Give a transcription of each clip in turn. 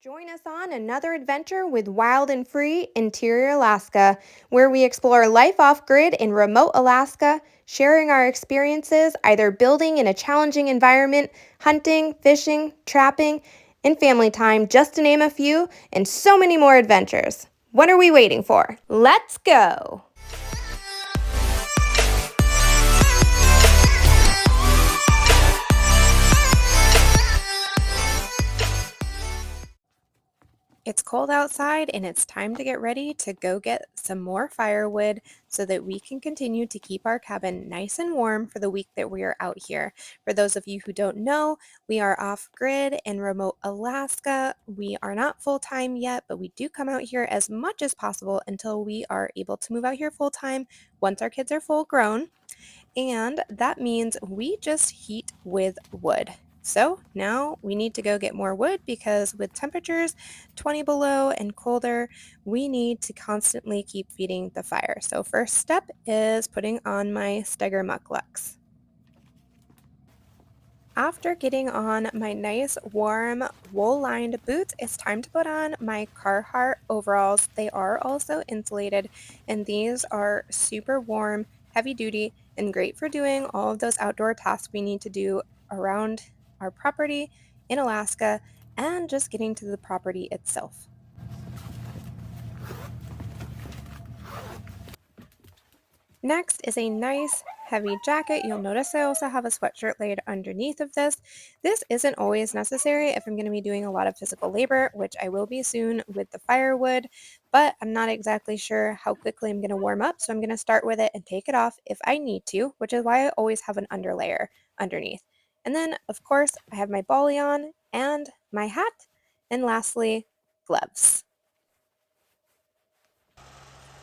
Join us on another adventure with Wild and Free Interior Alaska, where we explore life off grid in remote Alaska, sharing our experiences either building in a challenging environment, hunting, fishing, trapping, and family time, just to name a few, and so many more adventures. What are we waiting for? Let's go! It's cold outside and it's time to get ready to go get some more firewood so that we can continue to keep our cabin nice and warm for the week that we are out here. For those of you who don't know, we are off grid in remote Alaska. We are not full-time yet, but we do come out here as much as possible until we are able to move out here full-time once our kids are full grown. And that means we just heat with wood. So now we need to go get more wood because with temperatures 20 below and colder, we need to constantly keep feeding the fire. So first step is putting on my Steiger mucklucks. After getting on my nice warm wool-lined boots, it's time to put on my Carhartt overalls. They are also insulated, and these are super warm, heavy duty, and great for doing all of those outdoor tasks we need to do around our property in Alaska and just getting to the property itself. Next is a nice heavy jacket. You'll notice I also have a sweatshirt laid underneath of this. This isn't always necessary if I'm going to be doing a lot of physical labor, which I will be soon with the firewood, but I'm not exactly sure how quickly I'm going to warm up, so I'm going to start with it and take it off if I need to, which is why I always have an underlayer underneath. And then, of course, I have my bolly on and my hat, and lastly, gloves.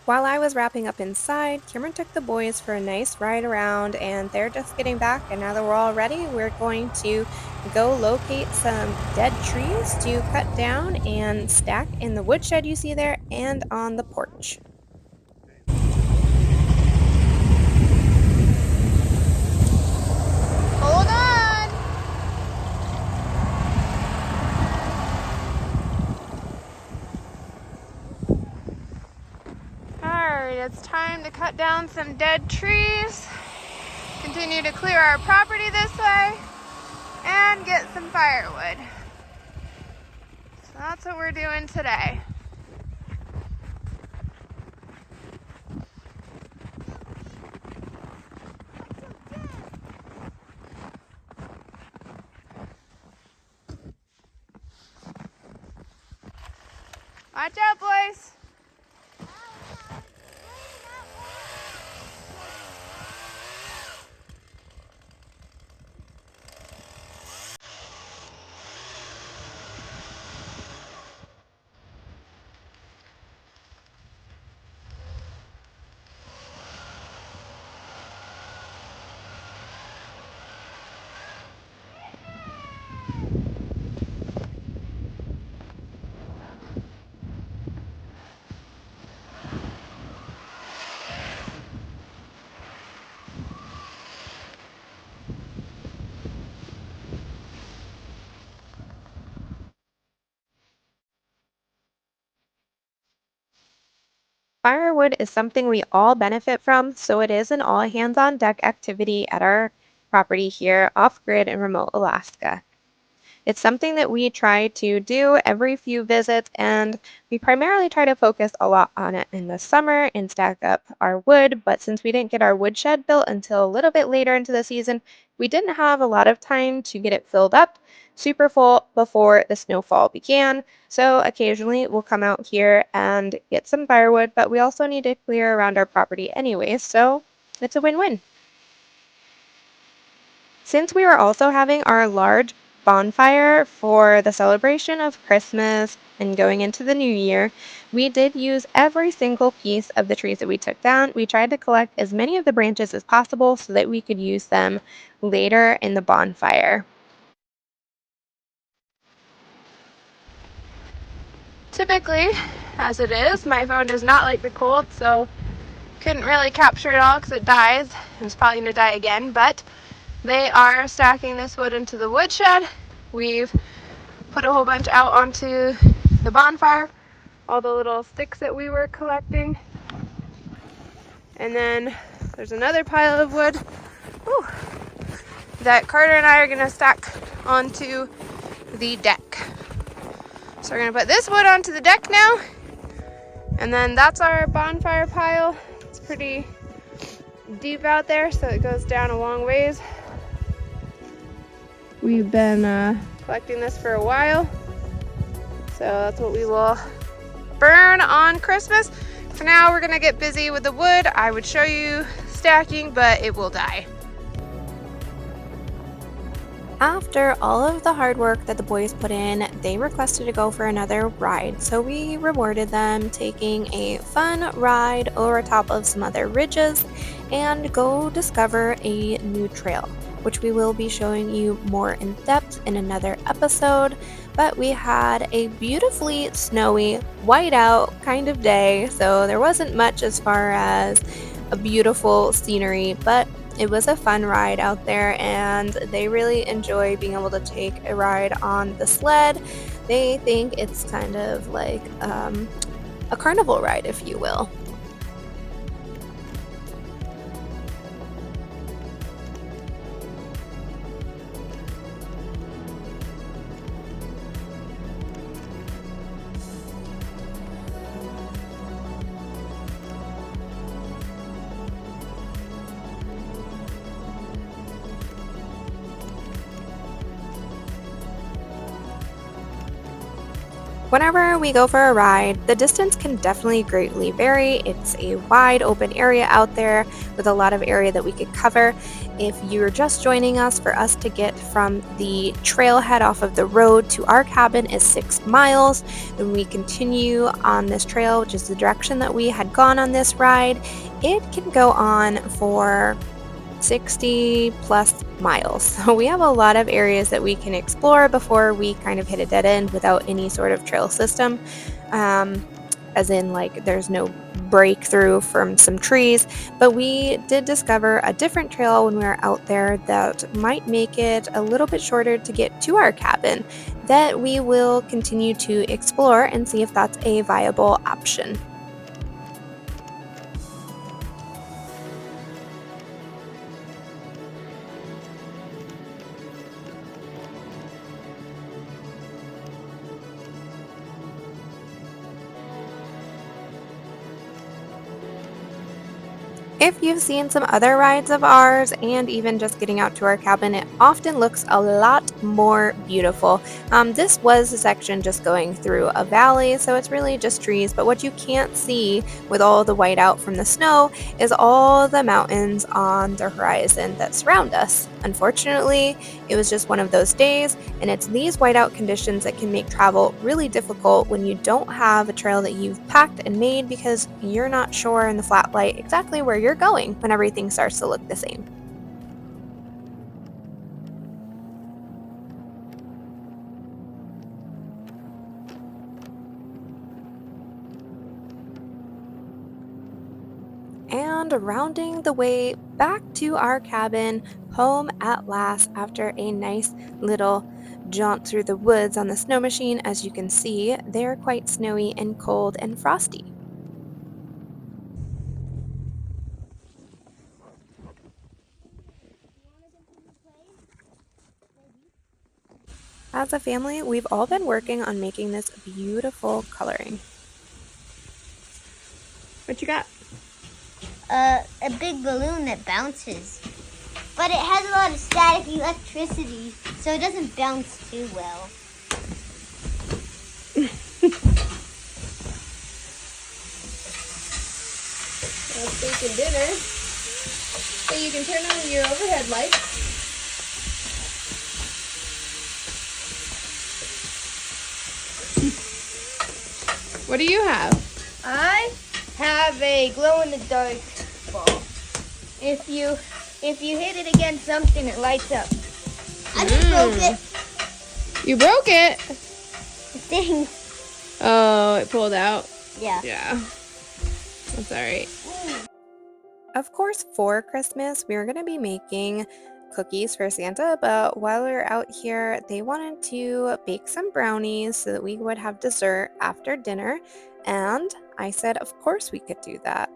While I was wrapping up inside, Cameron took the boys for a nice ride around and they're just getting back, and now that we're all ready, we're going to go locate some dead trees to cut down and stack in the woodshed you see there and on the porch. Hold on! Alright, it's time to cut down some dead trees, continue to clear our property this way, and get some firewood. So that's what we're doing today. Watch out, boys! Firewood is something we all benefit from, so it is an all hands on deck activity at our property here off grid in remote Alaska. It's something that we try to do every few visits, and we primarily try to focus a lot on it in the summer and stack up our wood. But since we didn't get our woodshed built until a little bit later into the season, we didn't have a lot of time to get it filled up super full before the snowfall began. So occasionally we'll come out here and get some firewood, but we also need to clear around our property anyways, so it's a win-win. Since we were also having our large bonfire for the celebration of Christmas and going into the new year, we did use every single piece of the trees that we took down. We tried to collect as many of the branches as possible so that we could use them later in the bonfire. Typically, as it is, my phone does not like the cold, so couldn't really capture it all because it dies. It's probably going to die again, but they are stacking this wood into the woodshed. We've put a whole bunch out onto the bonfire, all the little sticks that we were collecting. And then there's another pile of wood that Carter and I are gonna stack onto the deck. So we're gonna put this wood onto the deck now, and then that's our bonfire pile. It's pretty deep out there, so it goes down a long ways. We've been collecting this for a while, so that's what we will burn on Christmas. For now, we're gonna get busy with the wood. I would show you stacking, but it will die. After all of the hard work that the boys put in, they requested to go for another ride, so we rewarded them taking a fun ride over top of some other ridges and go discover a new trail, which we will be showing you more in depth in another episode. But we had a beautifully snowy, whiteout kind of day, so there wasn't much as far as a beautiful scenery, but it was a fun ride out there, and they really enjoy being able to take a ride on the sled. They think it's kind of like a carnival ride, if you will. Whenever we go for a ride, the distance can definitely greatly vary. It's a wide open area out there with a lot of area that we could cover. If you're just joining us, for us to get from the trailhead off of the road to our cabin is 6 miles. Then we continue on this trail, which is the direction that we had gone on this ride. It can go on for 60 plus miles. So we have a lot of areas that we can explore before we kind of hit a dead end without any sort of trail system. As in, like, there's no breakthrough from some trees, but we did discover a different trail when we were out there that might make it a little bit shorter to get to our cabin, that we will continue to explore and see if that's a viable option. If you've seen some other rides of ours and even just getting out to our cabin, it often looks a lot more beautiful. This was a section just going through a valley, so it's really just trees, but what you can't see with all the whiteout from the snow is all the mountains on the horizon that surround us. Unfortunately, it was just one of those days, and it's these whiteout conditions that can make travel really difficult when you don't have a trail that you've packed and made because you're not sure in the flat light exactly where you're going when everything starts to look the same. And rounding the way back to our cabin, home at last after a nice little jaunt through the woods on the Snowmachine. As you can see, they're quite snowy and cold and frosty. As a family, we've all been working on making this beautiful coloring. What you got? A big balloon that bounces. But it has a lot of static electricity, so it doesn't bounce too well. That's bacon dinner. So you can turn on your overhead lights. What do you have? I have a glow-in-the-dark ball. If you hit it against something, it lights up. I just broke it. You broke it? The thing. Oh, it pulled out. Yeah. Yeah. That's all right. Of course, for Christmas, we're going to be making cookies for Santa, but while we were out here, they wanted to bake some brownies so that we would have dessert after dinner. And I said, of course we could do that,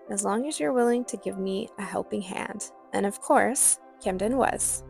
as long as you're willing to give me a helping hand. And of course, Camden was.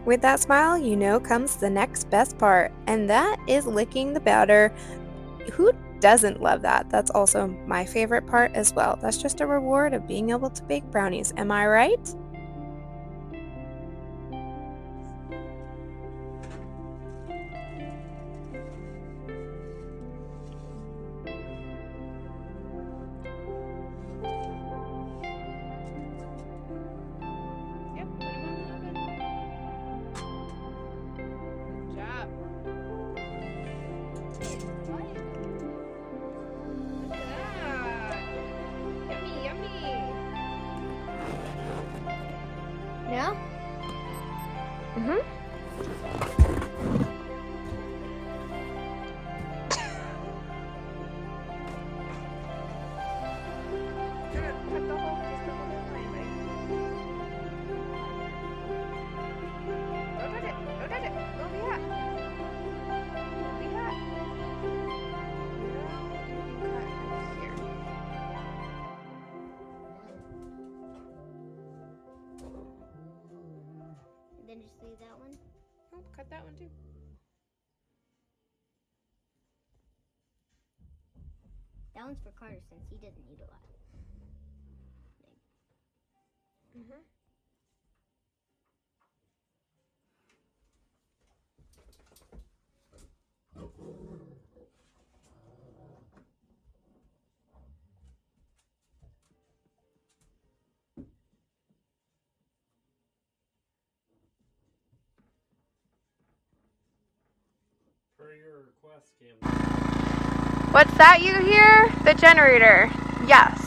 With that smile, you know comes the next best part, and that is licking the batter. Who doesn't love that? That's also my favorite part as well. That's just a reward of being able to bake brownies. Am I right? Yep, put 'em on the oven. Good job. Look at that. Yummy, yummy. Yeah? Mm-hmm. Cut the whole line, buddy. Don't touch it. Don't touch it. Don't be hot. Don't be hot. Now you can cut here. And then just leave that one. Oh, cut that one too. That one's for Carter since he doesn't eat a lot. Mm-hmm. Per your request, Cam. What's that you hear? The generator. Yes.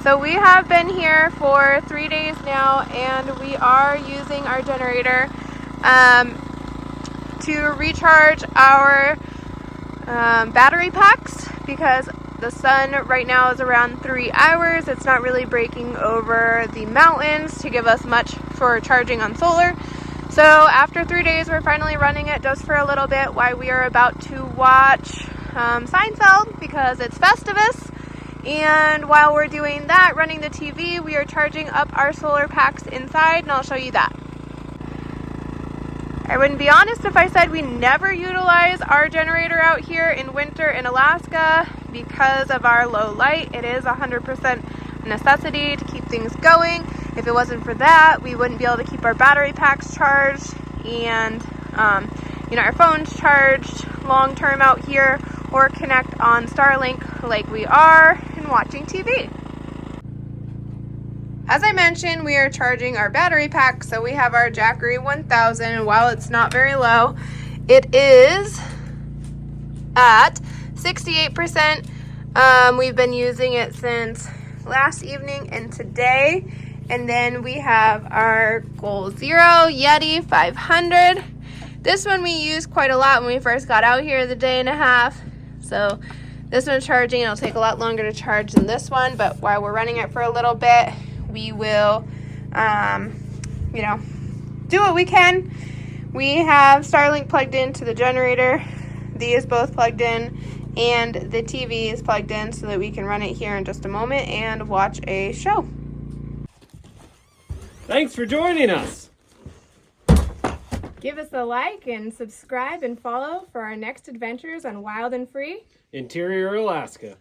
So we have been here for 3 days now, and we are using our generator to recharge our battery packs, because the sun right now is around 3 hours. It's not really breaking over the mountains to give us much for charging on solar. So after 3 days, we're finally running it just for a little bit while we are about to watch Seinfeld, because it's Festivus. And while we're doing that, running the TV, we are charging up our solar packs inside, and I'll show you that. I wouldn't be honest if I said we never utilize our generator out here in winter in Alaska because of our low light. It is 100% necessity to keep things going. If it wasn't for that, we wouldn't be able to keep our battery packs charged and our phones charged long term out here, or connect on Starlink like we are and watching TV. As I mentioned, we are charging our battery pack, so we have our Jiglr 1000, and while it's not very low, it is at 68%. We've been using it since last evening and today. And then we have our Goal Zero Yeti 500. This one we used quite a lot when we first got out here the day and a half. So this one's charging. It'll take a lot longer to charge than this one, but while we're running it for a little bit, we will, do what we can. We have Starlink plugged into the generator. These both plugged in, and the TV is plugged in so that we can run it here in just a moment and watch a show. Thanks for joining us. Give us a like and subscribe and follow for our next adventures on Wild and Free Interior Alaska.